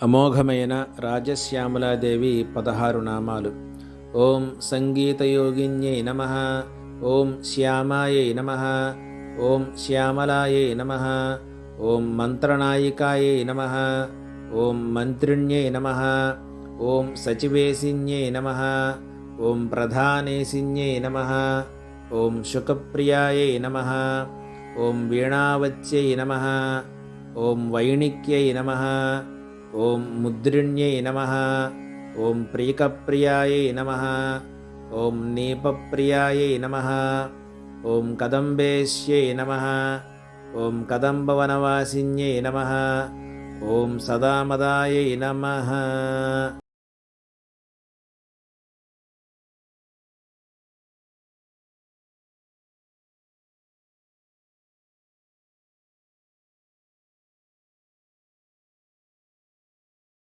అమోఘమైన రాజశ్యామలాదేవి 16 నామాలు. ఓం సంగీతయోగిన్యై నమః. ఓం శ్యామాయై నమః. ఓం శ్యామలాయై నమః. ఓం మంత్రనాయికాయై నమః. ఓం మంత్రిణ్యై నమః. ఓం సచివేశిన్యై నమః. ఓం ప్రధానేశిన్యై నమః. ఓం శుకప్రియాయై నమః. ఓం వీణావత్యై నమః. ఓం వైణిక్యై నమః. ఓం ముద్రిణ్యై నమః. ఓం ప్రీకప్రియాయై నమః. ఓం నీపప్రియాయై నమః. ఓం కదంబేశ్యై నమః. ఓం కదంబవనవాసిన్యై నమః. ఓం సదామదాయై నమః.